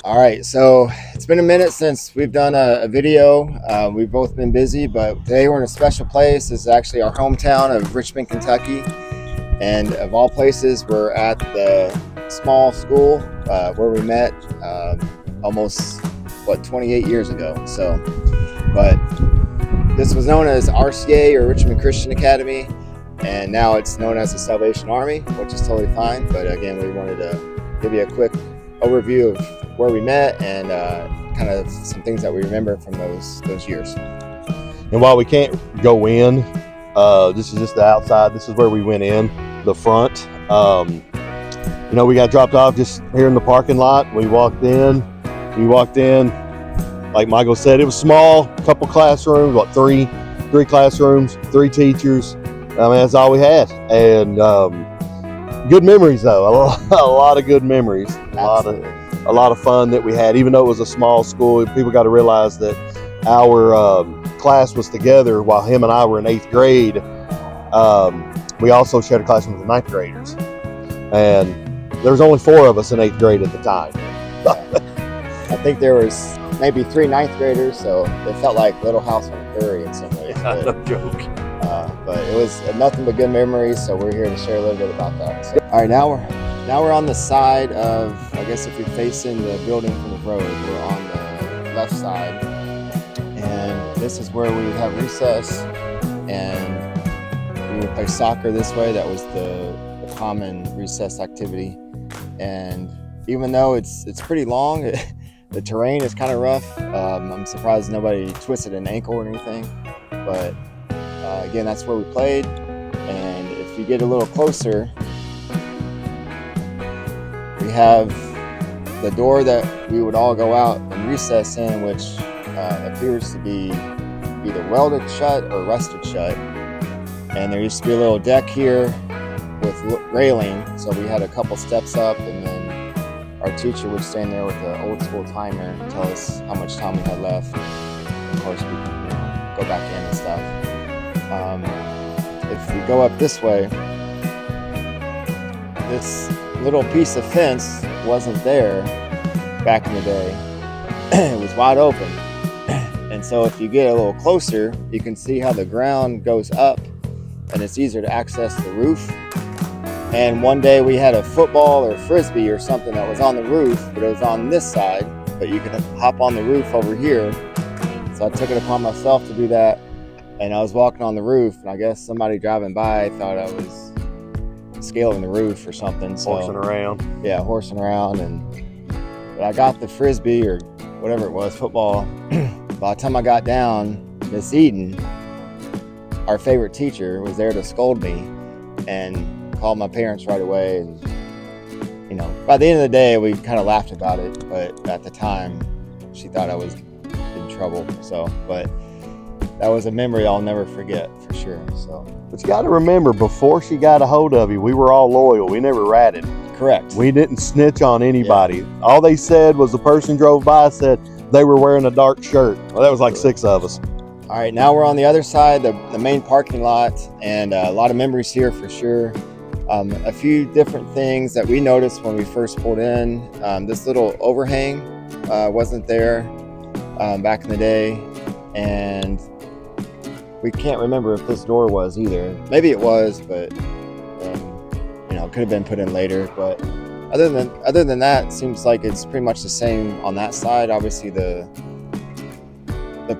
All right, so it's been a minute since we've done a video. We've both been busy, but today we're in a special place. This is actually our hometown of Richmond, Kentucky. And of all places, we're at the small school where we met almost, 28 years ago. So, but this was known as RCA, or Richmond Christian Academy, and now it's known as the Salvation Army, which is totally fine. But again, we wanted to give you a quick overview of where we met and kind of some things that we remember from those years. And while we can't go in, this is just the outside. This is where we went in, the front. We got dropped off just here in the parking lot. We walked in. Like Michael said, it was small, a couple classrooms, three classrooms, 3 teachers. That's all we had. And good memories, though. A lot of good memories. A lot of fun that we had. Even though it was a small school, people got to realize that our class was together while him and I were in 8th grade. We also shared a classroom with the 9th graders. And there was only 4 of us in 8th grade at the time. I think there was maybe 3 9th graders, so it felt like Little House on the Prairie in some ways. No joke. But it was nothing but good memories, so we're here to share a little bit about that. So, all right, now we're on the side of, I guess if you're facing the building from the road, we're on the left side, and this is where we would have recess, and we would play soccer this way. That was the common recess activity. And even though it's pretty long, the terrain is kind of rough. I'm surprised nobody twisted an ankle or anything, but again, that's where we played. And if you get a little closer, we have the door that we would all go out and recess in, which appears to be either welded shut or rusted shut. And there used to be a little deck here with railing, so we had a couple steps up, and then our teacher would stand there with the old school timer and tell us how much time we had left. Of course, we go back in and stuff. If we go up this way, this little piece of fence wasn't there back in the day. It was wide open. And so if you get a little closer, you can see how the ground goes up and it's easier to access the roof. And one day we had a football or frisbee or something that was on the roof, but it was on this side, but you could hop on the roof over here. So I took it upon myself to do that. And I was walking on the roof, and I guess somebody driving by thought I was scaling the roof or something. So, Horsing around. Yeah, horsing around. But I got the frisbee or whatever it was, football. By the time I got down, Miss Eden, our favorite teacher, was there to scold me and called my parents right away. And, by the end of the day, we kind of laughed about it. But at the time, she thought I was in trouble. But that was a memory I'll never forget, for sure. So, But you got to remember, before she got a hold of you, we were all loyal. We never ratted. Correct. We didn't snitch on anybody. Yeah. All they said was the person drove by said they were wearing a dark shirt. Well, that was like 6 of us. All right, now we're on the other side, the main parking lot, and a lot of memories here for sure. A few different things that we noticed when we first pulled in. This little overhang wasn't there back in the day, and we can't remember if this door was either. Maybe it was, but it could have been put in later. But other than that, it seems like it's pretty much the same on that side. Obviously, the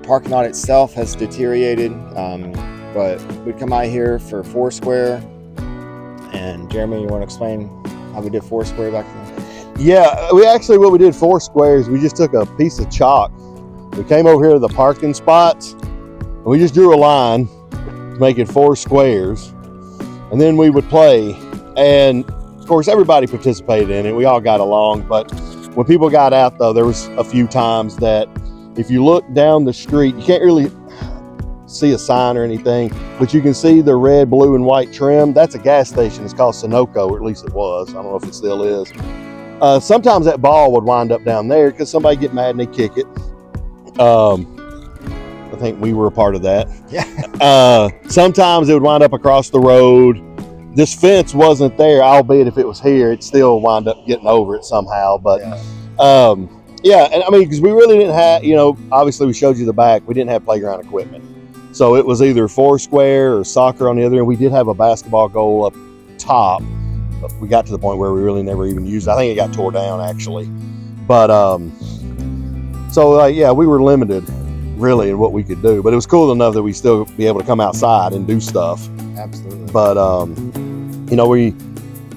parking lot itself has deteriorated, but we'd come out here for Foursquare. And Jeremy, you want to explain how we did Foursquare back then? Yeah, what we did Foursquare is we just took a piece of chalk. We came over here to the parking spots, and we just drew a line to make it 4 squares, and then we would play. And of course, everybody participated in it. We all got along, but when people got out, though, there was a few times that if you look down the street, you can't really see a sign or anything, but you can see the red, blue, and white trim. That's a gas station. It's called Sunoco, or at least it was. I don't know if it still is. Sometimes that ball would wind up down there because somebody get mad and they kick it. I think we were a part of that. Yeah. Sometimes it would wind up across the road. This fence wasn't there, albeit if it was here, it'd still wind up getting over it somehow. But Yeah, and I mean, because we really didn't have, obviously we showed you the back. We didn't have playground equipment, so it was either foursquare or soccer on the other end. We did have a basketball goal up top, but we got to the point where we really never even used it. I think it got tore down actually, but so like yeah, we were limited really in what we could do, but it was cool enough that we still be able to come outside and do stuff. Absolutely. But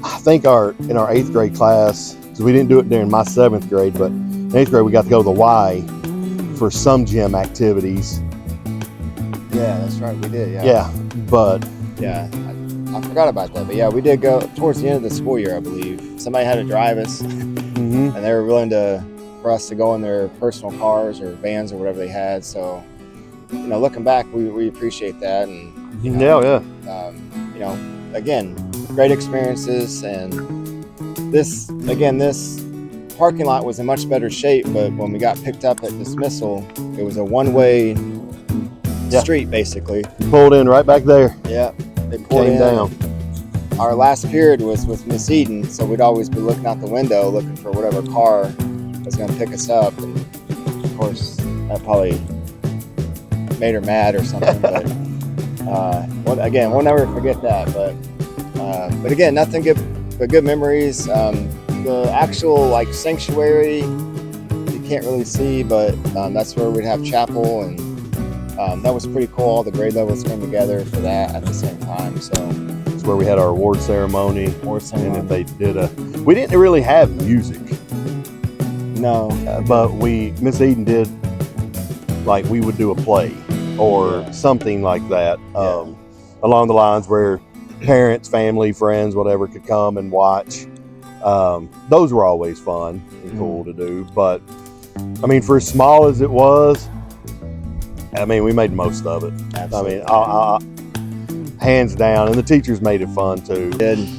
I think in our 8th grade class, because we didn't do it during my 7th grade, but in 8th grade we got to go to the Y for some gym activities. Yeah, that's right, we did. Yeah, but yeah, I forgot about that. But yeah, we did go towards the end of the school year, I believe. Somebody had to drive us, and they were willing for us to go in their personal cars or vans or whatever they had. So, looking back, we appreciate that, and again, great experiences. And this parking lot was in much better shape, but when we got picked up at dismissal, it was a one-way street basically. You pulled in right back there. Yeah, they pulled in. Down. Our last period was with Miss Eden, so we'd always be looking out the window looking for whatever car was going to pick us up, and of course that probably made her mad or something. But we'll never forget that. But again, nothing but good memories. The actual sanctuary you can't really see, but that's where we'd have chapel, and that was pretty cool. All the grade levels came together for that at the same time. So it's where we had our award ceremony. And if they we didn't really have music. No, but Miss Eden did, we would do a play or something like that, along the lines where parents, family, friends, whatever could come and watch. Those were always fun and cool to do. But I mean, for as small as it was, we made the most of it. Absolutely. Hands down, and the teachers made it fun too.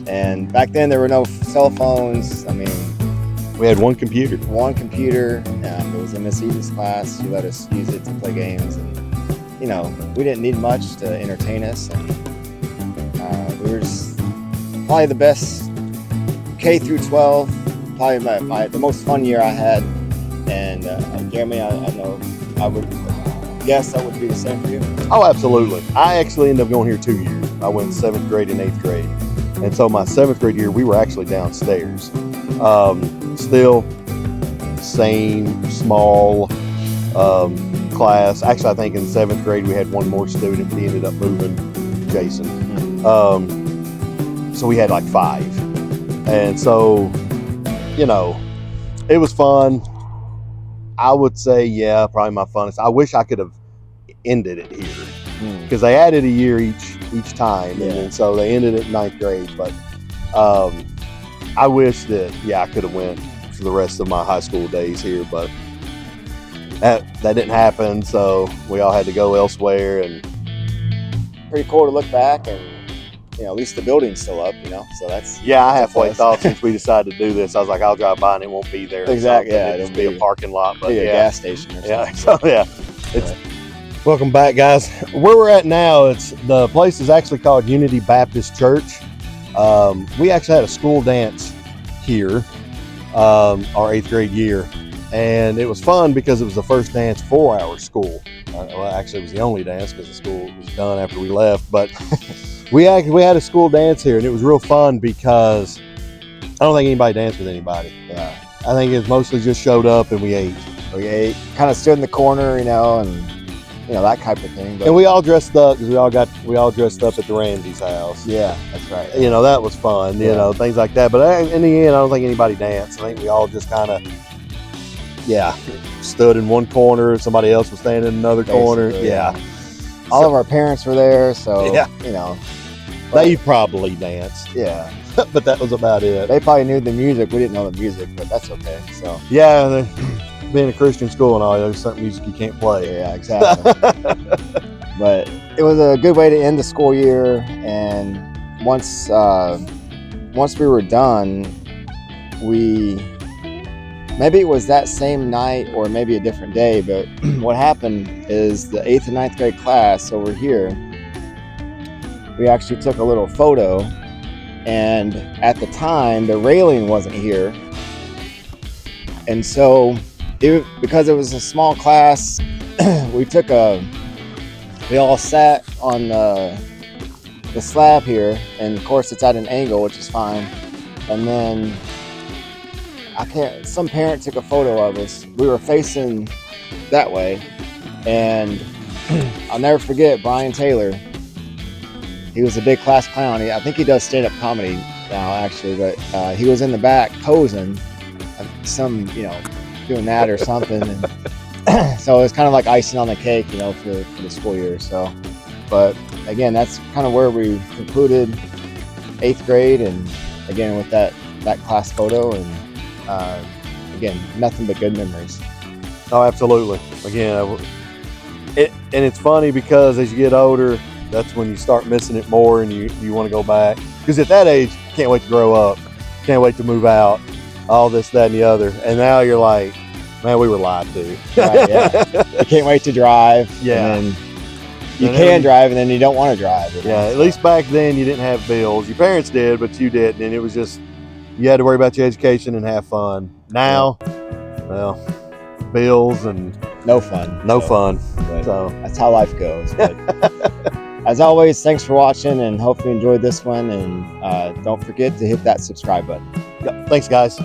And back then there were no cell phones. We had one computer. It was in Miss Eden's class. She let us use it to play games, and we didn't need much to entertain us. And we were just probably the best K through 12. Probably the most fun year I had. And Jeremy, I know I would guess that would be the same for you. Oh, absolutely. I actually ended up going here 2 years. I went 7th grade and 8th grade. And so my 7th grade year, we were actually downstairs. Still same small class. Actually, I think in 7th grade we had one more student. He ended up moving, Jason. So we had 5. And so, it was fun. I would say, yeah, probably my funnest. I wish I could have ended it here because they added a year each time, and so they ended it in 9th grade. But I wish that I could have went for the rest of my high school days here, but that didn't happen. So we all had to go elsewhere. And pretty cool to look back, and at least the building's still up. So that's I halfway thought since we decided to do this, I was like, I'll drive by and it won't be there. Exactly. It'll just be a parking lot, but a gas station or So something. it's welcome back, guys. Where we're at now, the place is actually called Unity Baptist Church. We actually had a school dance here our 8th grade year, and it was fun because it was the first dance for our school. Actually, it was the only dance because the school was done after we left, but we had a school dance here, and it was real fun because I don't think anybody danced with anybody. Yeah, I think it mostly just showed up and we ate. Kind of stood in the corner, and that type of thing. But, and we all dressed up because we all dressed up at the Ramsey's house. Yeah, that's right. That was fun. Things like that. But in the end, I don't think anybody danced. I think we all just kind of stood in one corner. Somebody else was standing in another corner. Yeah. All of our parents were there, so they probably danced. Yeah. But that was about it. They probably knew the music. We didn't know the music, but that's okay. So being a Christian school and all, there's certain music you can't play. Yeah, exactly. But it was a good way to end the school year. And once we were done, maybe it was that same night or maybe a different day, but what happened is the 8th and 9th grade class over here, we actually took a little photo, and at the time the railing wasn't here, and so because it was a small class, we all sat on the slab here, and of course it's at an angle, which is fine. And then some parent took a photo of us. We were facing that way, and I'll never forget Brian Taylor. He was a big class clown. I think he does stand-up comedy now, actually, but he was in the back posing, doing that or something. And so it was kind of like icing on the cake, for the school year. So, but again, that's kind of where we concluded 8th grade, and again with that class photo, and again, nothing but good memories. Oh, absolutely. Again, and it's funny because as you get older, that's when you start missing it more, and you want to go back, because at that age, you can't wait to grow up, can't wait to move out, all this, that, and the other. And now you're like, man, we were lied to. Right, yeah. You can't wait to drive. Yeah. And you can drive, and then you don't want to drive. Yeah, at least back then you didn't have bills. Your parents did, but you didn't, and it was just, you had to worry about your education and have fun. Now, well, bills and no fun. No fun. So that's how life goes. But as always, thanks for watching, and hope you enjoyed this one. And don't forget to hit that subscribe button. Yep. Thanks, guys.